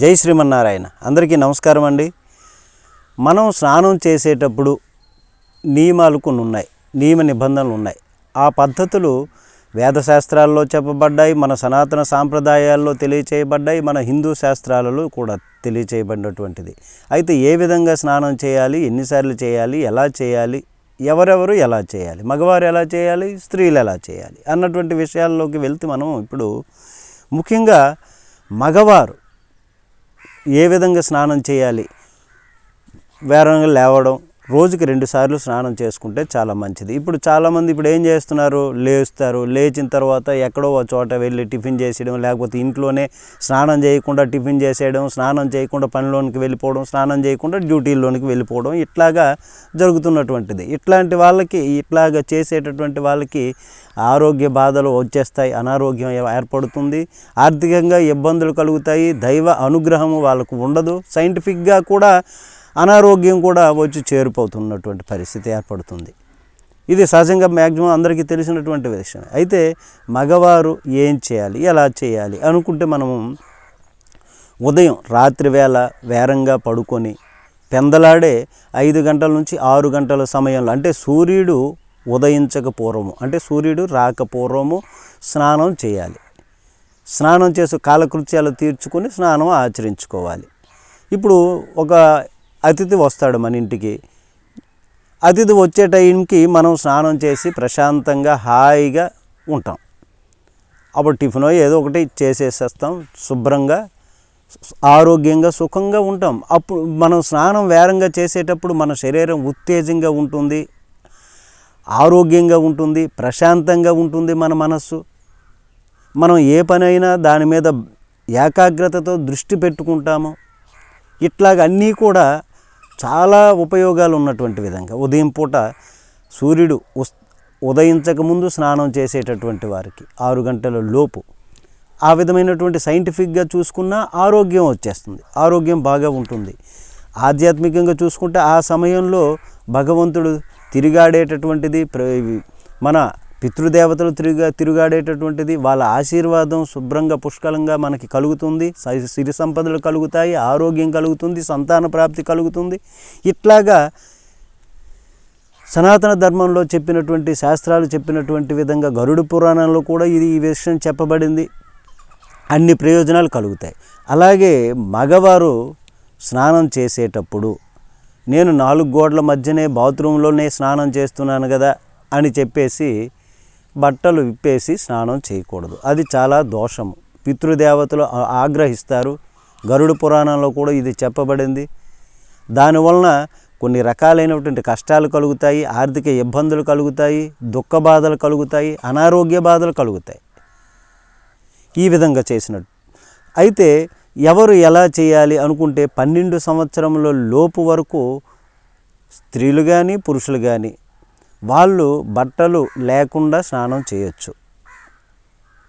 జై శ్రీమన్నారాయణ. అందరికీ నమస్కారం అండి. మనం స్నానం చేసేటప్పుడు నియమాలు కొన్ని ఉన్నాయి, నియమ నిబంధనలు ఉన్నాయి. ఆ పద్ధతులు వేదశాస్త్రాల్లో చెప్పబడ్డాయి, మన సనాతన సాంప్రదాయాల్లో తెలియచేయబడ్డాయి, మన హిందూ శాస్త్రాలలో కూడా తెలియచేయబడినటువంటిది. అయితే ఏ విధంగా స్నానం చేయాలి, ఎన్నిసార్లు చేయాలి, ఎలా చేయాలి, ఎవరెవరు ఎలా చేయాలి, మగవారు ఎలా చేయాలి, స్త్రీలు ఎలా చేయాలి అన్నటువంటి విషయాల్లోకి వెళ్తే మనం ఇప్పుడు ముఖ్యంగా మగవారు ఏ విధంగా స్నానం చేయాలి, వేరంగా లేవడం, రోజుకి 2 సార్లు స్నానం చేసుకుంటే చాలా మంచిది. ఇప్పుడు చాలామంది ఏం చేస్తున్నారు, లేస్తారు, లేచిన తర్వాత ఎక్కడో ఒక చోట వెళ్ళి టిఫిన్ చేసేయడం, లేకపోతే ఇంట్లోనే స్నానం చేయకుండా టిఫిన్ చేసేయడం, స్నానం చేయకుండా పనిలోనికి వెళ్ళిపోవడం, స్నానం చేయకుండా డ్యూటీల్లోనికి వెళ్ళిపోవడం, ఇట్లాగా జరుగుతున్నటువంటిది. ఇట్లాంటి వాళ్ళకి, ఇట్లాగా చేసేటటువంటి వాళ్ళకి ఆరోగ్య బాధలు వచ్చేస్తాయి, అనారోగ్యం ఏర్పడుతుంది, ఆర్థికంగా ఇబ్బందులు కలుగుతాయి, దైవ అనుగ్రహం వాళ్ళకు ఉండదు, సైంటిఫిక్గా కూడా అనారోగ్యం కూడా వచ్చి చేరిపోతున్నటువంటి పరిస్థితి ఏర్పడుతుంది. ఇది సహజంగా మ్యాక్సిమం అందరికీ తెలిసినటువంటి విషయం. అయితే మగవారు ఏం చేయాలి, ఎలా చేయాలి అనుకుంటే మనము ఉదయం రాత్రి వేళ వేరంగా పడుకొని పెందలాడే 5 గంటల నుంచి 6 గంటల సమయంలో, అంటే సూర్యుడు ఉదయించక పూర్వము, అంటే సూర్యుడు రాకపూర్వము స్నానం చేయాలి. స్నానం చేసి కాలకృత్యాలు తీర్చుకొని స్నానం ఆచరించుకోవాలి. ఇప్పుడు ఒక అతిథి వస్తాడు మన ఇంటికి. అతిథి వచ్చే టైంకి మనం స్నానం చేసి ప్రశాంతంగా హాయిగా ఉంటాం. అప్పుడు టిఫినో ఏదో ఒకటి చేసేసేస్తాం, శుభ్రంగా ఆరోగ్యంగా సుఖంగా ఉంటాం. అప్పుడు మనం స్నానం వేరంగా చేసేటప్పుడు మన శరీరం ఉత్తేజంగా ఉంటుంది, ఆరోగ్యంగా ఉంటుంది, ప్రశాంతంగా ఉంటుంది మన మనస్సు. మనం ఏ పనైనా దాని మీద ఏకాగ్రతతో దృష్టి పెట్టుకుంటాము. ఇట్లాగ అన్నీ కూడా చాలా ఉపయోగాలు ఉన్నటువంటి విధంగా ఉదయం పూట సూర్యుడు ఉదయించకముందు స్నానం చేసేటటువంటి వారికి 6 గంటల లోపు ఆ విధమైనటువంటి సైంటిఫిక్గా చూసుకున్న ఆరోగ్యం వచ్చేస్తుంది, ఆరోగ్యం బాగా ఉంటుంది. ఆధ్యాత్మికంగా చూసుకుంటే ఆ సమయంలో భగవంతుడు తిరిగాడేటటువంటిది, మన పితృదేవతలు తిరుగాడేటటువంటిది, వాళ్ళ ఆశీర్వాదం శుభ్రంగా పుష్కలంగా మనకి కలుగుతుంది, సిరి సంపదలు కలుగుతాయి, ఆరోగ్యం కలుగుతుంది, సంతాన ప్రాప్తి కలుగుతుంది. ఇట్లాగా సనాతన ధర్మంలో చెప్పినటువంటి, శాస్త్రాలు చెప్పినటువంటి విధంగా గరుడ పురాణంలో కూడా ఈ విషయం చెప్పబడింది. అన్ని ప్రయోజనాలు కలుగుతాయి. అలాగే మగవారు స్నానం చేసేటప్పుడు నేను 4 గోడల మధ్యనే బాత్రూంలోనే స్నానం చేస్తున్నాను కదా అని చెప్పేసి బట్టలు విప్పేసి స్నానం చేయకూడదు. అది చాలా దోషము. పితృదేవతలు ఆగ్రహిస్తారు. గరుడ పురాణంలో కూడా ఇది చెప్పబడింది. దానివలన కొన్ని రకాలైనటువంటి కష్టాలు కలుగుతాయి, ఆర్థిక ఇబ్బందులు కలుగుతాయి, దుఃఖ బాధలు కలుగుతాయి, అనారోగ్య బాధలు కలుగుతాయి ఈ విధంగా చేసినట్టు. అయితే ఎవరు ఎలా చేయాలి అనుకుంటే 12 సంవత్సరముల లోపు వరకు స్త్రీలు కానీ పురుషులు కానీ వాళ్ళు బట్టలు లేకుండా స్నానం చేయొచ్చు.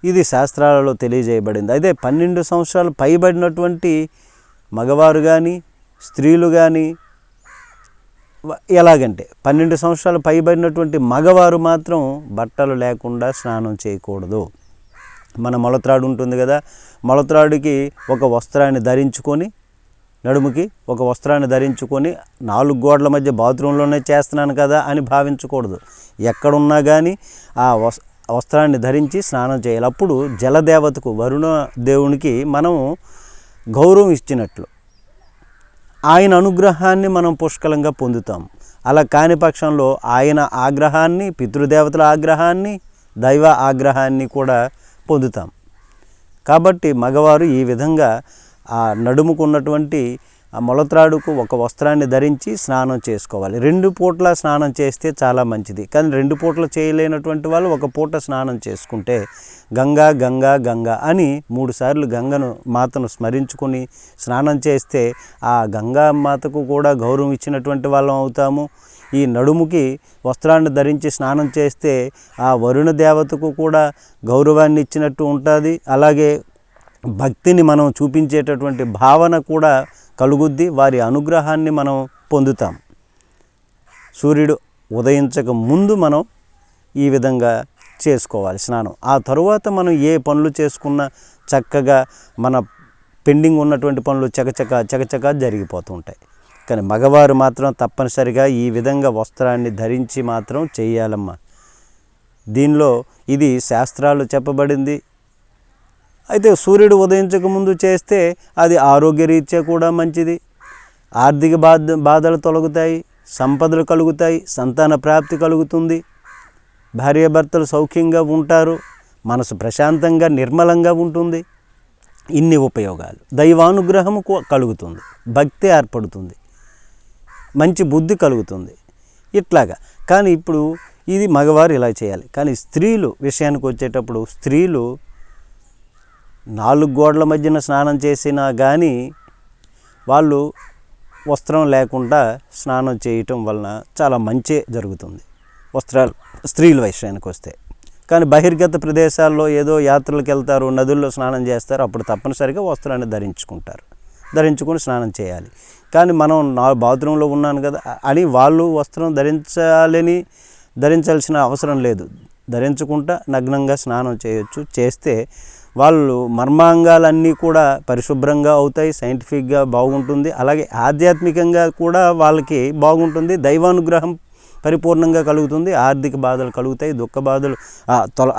ఇది శాస్త్రాలలో తెలియజేయబడింది. అయితే 12 సంవత్సరాలు పైబడినటువంటి మగవారు కానీ స్త్రీలు కానీ ఎలాగంటే 12 సంవత్సరాలు పైబడినటువంటి మగవారు మాత్రం బట్టలు లేకుండా స్నానం చేయకూడదు. మన మొలత్రాడు ఉంటుంది కదా, మొలత్రాడుకి ఒక వస్త్రాన్ని ధరించుకొని, నడుముకి ఒక వస్త్రాన్ని ధరించుకొని 4 గోడల మధ్య బాత్రూంలోనే చేస్తున్నాను కదా అని భావించకూడదు. ఎక్కడున్నా కానీ ఆ వస్త్రాన్ని ధరించి స్నానం చేయాలి. అప్పుడు జలదేవతకు, వరుణ దేవునికి మనం గౌరవం ఇచ్చినట్లు, ఆయన అనుగ్రహాన్ని మనం పుష్కలంగా పొందుతాం. అలా కాని పక్షంలో ఆయన ఆగ్రహాన్ని, పితృదేవతల ఆగ్రహాన్ని, దైవ ఆగ్రహాన్ని కూడా పొందుతాం. కాబట్టి మగవారు ఈ విధంగా ఆ నడుముకున్నటువంటి ఆ మొలత్రాడుకు ఒక వస్త్రాన్ని ధరించి స్నానం చేసుకోవాలి. 2 పూట్ల స్నానం చేస్తే చాలా మంచిది. కానీ 2 పూటలు చేయలేనటువంటి వాళ్ళు ఒక పూట స్నానం చేసుకుంటే గంగా గంగా గంగా అని 3 సార్లు గంగను మాతను స్మరించుకొని స్నానం చేస్తే ఆ గంగా మాతకు కూడా గౌరవం ఇచ్చినటువంటి వాళ్ళం అవుతాము. ఈ నడుముకి వస్త్రాన్ని ధరించి స్నానం చేస్తే ఆ వరుణ దేవతకు కూడా గౌరవాన్ని ఇచ్చినట్టు ఉంటుంది. అలాగే భక్తిని మనం చూపించేటటువంటి భావన కూడా కలుగుద్ది, వారి అనుగ్రహాన్ని మనం పొందుతాం. సూర్యుడు ఉదయించక ముందు మనం ఈ విధంగా చేసుకోవాలి స్నానం. ఆ తరువాత మనం ఏ పనులు చేసుకున్నా చక్కగా మన పెండింగ్ ఉన్నటువంటి పనులు చకచక జరిగిపోతూ ఉంటాయి. కానీ మగవారు మాత్రం తప్పనిసరిగా ఈ విధంగా వస్త్రాన్ని ధరించి మాత్రం చేయాలమ్మా. దీనిలో ఇది శాస్త్రాలు చెప్పబడింది. అయితే సూర్యుడు ఉదయించక ముందు చేస్తే అది ఆరోగ్యరీత్యా కూడా మంచిది. ఆర్థిక బాధలు తొలగుతాయి, సంపదలు కలుగుతాయి, సంతాన ప్రాప్తి కలుగుతుంది, భార్యాభర్తలు సౌఖ్యంగా ఉంటారు, మనసు ప్రశాంతంగా నిర్మలంగా ఉంటుంది. ఇన్ని ఉపయోగాలు. దైవానుగ్రహము కలుగుతుంది, భక్తి ఏర్పడుతుంది, మంచి బుద్ధి కలుగుతుంది. ఇట్లాగా. కానీ ఇప్పుడు ఇది మగవారు ఇలా చేయాలి. కానీ స్త్రీలు విషయానికి వచ్చేటప్పుడు స్త్రీలు 4 గోడల మధ్యన స్నానం చేసినా కానీ వాళ్ళు వస్త్రం లేకుండా స్నానం చేయటం వలన చాలా మంచి జరుగుతుంది వస్త్రాలు స్త్రీల విషయానికి వస్తే. కానీ బహిర్గత ప్రదేశాల్లో ఏదో యాత్రలకు వెళ్తారు, నదుల్లో స్నానం చేస్తారు, అప్పుడు తప్పనిసరిగా వస్త్రాన్ని ధరించుకొని స్నానం చేయాలి. కానీ మనం బాత్రూంలో ఉన్నాను కదా అని వాళ్ళు వస్త్రం ధరించాల్సిన అవసరం లేదు. ధరించుకుంటా నగ్నంగా స్నానం చేయొచ్చు. చేస్తే వాళ్ళు మర్మాంగాలన్నీ కూడా పరిశుభ్రంగా అవుతాయి, సైంటిఫిక్గా బాగుంటుంది, అలాగే ఆధ్యాత్మికంగా కూడా వాళ్ళకి బాగుంటుంది, దైవానుగ్రహం పరిపూర్ణంగా కలుగుతుంది, ఆర్థిక బాధలు కలుగుతాయి,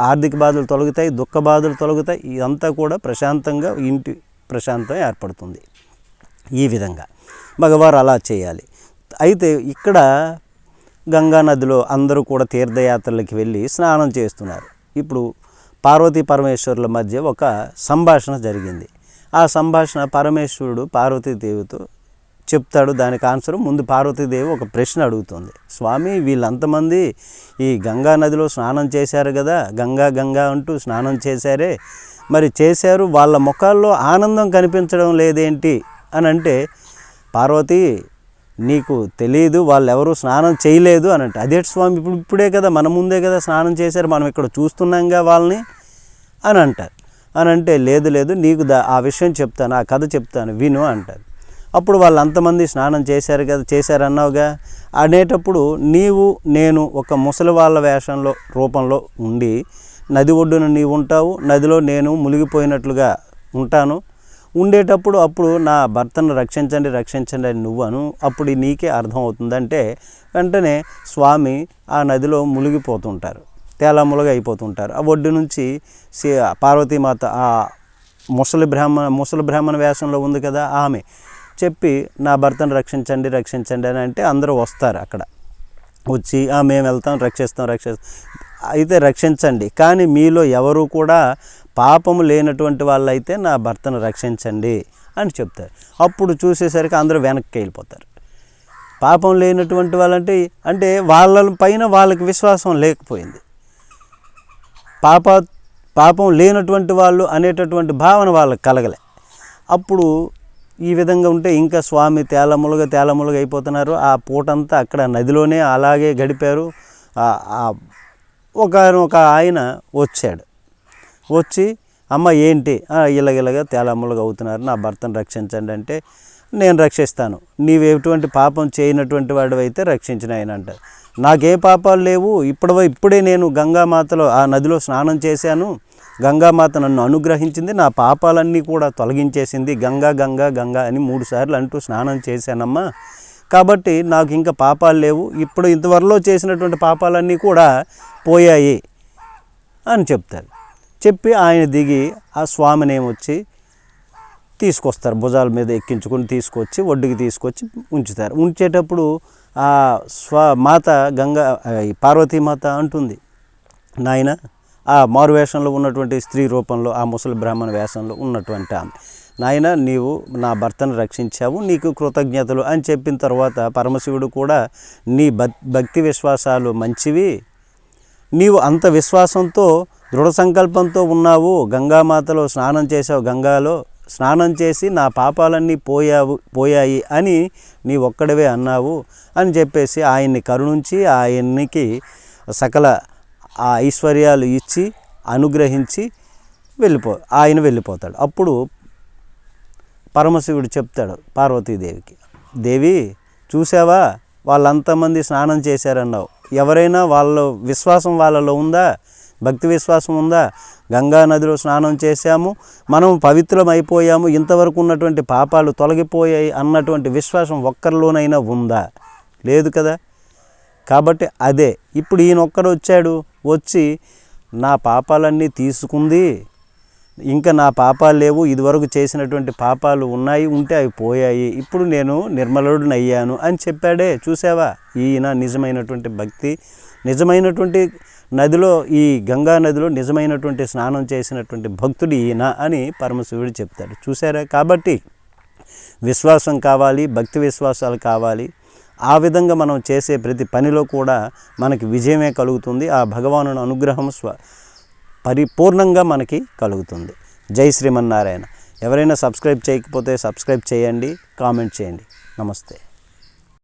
ఆర్థిక బాధలు తొలగుతాయి, దుఃఖ బాధలు తొలగుతాయి. ఇదంతా కూడా ప్రశాంతంగా ఇంటి ప్రశాంతం ఏర్పడుతుంది. ఈ విధంగా మగవారు అలా చేయాలి. అయితే ఇక్కడ గంగా నదిలో అందరూ కూడా తీర్థయాత్రలకు వెళ్ళి స్నానం చేస్తున్నారు. ఇప్పుడు పార్వతీ పరమేశ్వరుల మధ్య ఒక సంభాషణ జరిగింది. ఆ సంభాషణ పరమేశ్వరుడు పార్వతీదేవితో చెప్తాడు. దానికి ఆన్సర్ ముందు పార్వతీదేవి ఒక ప్రశ్న అడుగుతుంది. స్వామి, వీళ్ళంతమంది ఈ గంగా నదిలో స్నానం చేశారు కదా, గంగా అంటూ స్నానం చేశారే, మరి చేశారు, వాళ్ళ ముఖాల్లో ఆనందం కనిపించడం లేదేంటి అని అంటే, పార్వతి నీకు తెలియదు, వాళ్ళు ఎవరు స్నానం చేయలేదు అని అంటే, అదేంటి స్వామి, ఇప్పుడే కదా మన ముందే కదా స్నానం చేశారు, మనం ఇక్కడ చూస్తున్నాంగా వాళ్ళని అని అంటారు. అని అంటే, లేదు నీకు ఆ విషయం చెప్తాను, ఆ కథ చెప్తాను విను అంటారు. అప్పుడు వాళ్ళు అంతమంది స్నానం చేశారన్నావుగా అనేటప్పుడు నేను ఒక ముసలి వాళ్ళ రూపంలో ఉండి నది ఒడ్డున నీవు ఉంటావు, నదిలో నేను మునిగిపోయినట్లుగా ఉంటాను. అప్పుడు నా భర్తను రక్షించండి అని నువ్వను, అప్పుడు నీకే అర్థం అవుతుందంటే వెంటనే స్వామి ఆ నదిలో మునిగిపోతుంటారు, తేలాములుగా అయిపోతుంటారు. ఆ ఒడ్డు నుంచి పార్వతీమాత ఆ ముసలి బ్రాహ్మణ వేషంలో ఉంది కదా, ఆమె చెప్పి నా భర్తను రక్షించండి అని అంటే అందరూ వస్తారు. అక్కడ వచ్చి మేము వెళ్తాం, రక్షిస్తాం అయితే రక్షించండి, కానీ మీలో ఎవరు కూడా పాపము లేనటువంటి వాళ్ళైతే నా భర్తను రక్షించండి అని చెప్తారు. అప్పుడు చూసేసరికి అందరూ వెనక్కి వెళ్ళిపోతారు. పాపం లేనటువంటి వాళ్ళంటే అంటే వాళ్ళ పైన వాళ్ళకి విశ్వాసం లేకపోయింది. పాపం లేనటువంటి వాళ్ళు అనేటటువంటి భావన వాళ్ళకి కలగలే. అప్పుడు ఈ విధంగా ఉంటే ఇంకా స్వామి తేలములుగా అయిపోతున్నారు. ఆ పూటంతా అక్కడ నదిలోనే అలాగే గడిపారు. ఒక ఆయన వచ్చాడు. వచ్చి అమ్మ ఏంటి ఇలాగ తేలములుగా అవుతున్నారు, నా భర్తను రక్షించండి అంటే, నేను రక్షిస్తాను, నీవు ఎటువంటి పాపం చేయనటువంటి వాడు అయితే రక్షించిన ఆయన అంటారు. నాకే పాపాలు లేవు, ఇప్పుడే నేను గంగామాతలో ఆ నదిలో స్నానం చేశాను, గంగామాత నన్ను అనుగ్రహించింది, నా పాపాలన్నీ కూడా తొలగించేసింది, గంగా అని 3 సార్లు అంటూ స్నానం చేశానమ్మా, కాబట్టి నాకు ఇంకా పాపాలు లేవు, ఇంతవరలో చేసినటువంటి పాపాలన్నీ కూడా పోయాయి అని చెప్తారు. చెప్పి ఆయన దిగి ఆ స్వామిని ఏమొచ్చి తీసుకొస్తారు, భుజాల మీద ఎక్కించుకొని తీసుకొచ్చి ఒడ్డుకి తీసుకొచ్చి ఉంచుతారు. ఉంచేటప్పుడు ఆ మాత పార్వతీమాత అంటుంది, నాయన ఆ మారు వేషంలో ఉన్నటువంటి స్త్రీ రూపంలో ఆ ముసలి బ్రాహ్మణ వేషంలో ఉన్నటువంటి ఆమె, నాయన నీవు నా భర్తను రక్షించావు, నీకు కృతజ్ఞతలు అని చెప్పిన తర్వాత పరమశివుడు కూడా నీ భక్తి విశ్వాసాలు మంచివి, నీవు అంత విశ్వాసంతో దృఢ సంకల్పంతో ఉన్నావు, గంగామాతలో స్నానం చేసావు, గంగాలో స్నానం చేసి నా పాపాలన్నీ పోయాయి అని నీ ఒక్కడవే అన్నావు అని చెప్పేసి ఆయన్ని కరుణించి ఆయనకి సకల ఆ ఐశ్వర్యాలు ఇచ్చి అనుగ్రహించి ఆయన వెళ్ళిపోతాడు. అప్పుడు పరమశివుడు చెప్తాడు పార్వతీదేవికి, దేవి చూసావా వాళ్ళంతమంది స్నానం చేశారన్నావు, ఎవరైనా వాళ్ళ విశ్వాసం వాళ్ళలో ఉందా, భక్తి విశ్వాసం ఉందా? గంగా నదిలో స్నానం చేశాము, మనం పవిత్రమైపోయాము, ఇంతవరకు ఉన్నటువంటి పాపాలు తొలగిపోయాయి అన్నటువంటి విశ్వాసం ఒక్కరిలోనైనా ఉందా? లేదు కదా. కాబట్టి అదే ఇప్పుడు ఈయన ఒక్కడు వచ్చాడు, వచ్చి నా పాపాలన్నీ తీసుకుంది, ఇంకా నా పాపాలు లేవు, ఇదివరకు చేసినటువంటి పాపాలు ఉన్నాయి, ఉంటే అవి పోయాయి, ఇప్పుడు నేను నిర్మలుడిని అయ్యాను అని చెప్పాడే. చూసావా, ఈయన నిజమైనటువంటి భక్తి, నిజమైనటువంటి నదిలో, ఈ గంగా నదిలో నిజమైనటువంటి స్నానం చేసినటువంటి భక్తుడు ఈయన అని పరమశివుడు చెప్తాడు. చూసారా. కాబట్టి విశ్వాసం కావాలి, భక్తి విశ్వాసాలు కావాలి. ఆ విధంగా మనం చేసే ప్రతి పనిలో కూడా మనకి విజయమే కలుగుతుంది. ఆ భగవానుని అనుగ్రహం పరిపూర్ణంగా మనకి కలుగుతుంది. జై శ్రీమన్నారాయణ. ఎవరైనా సబ్స్క్రైబ్ చేయకపోతే సబ్స్క్రైబ్ చేయండి, కామెంట్ చేయండి. నమస్తే.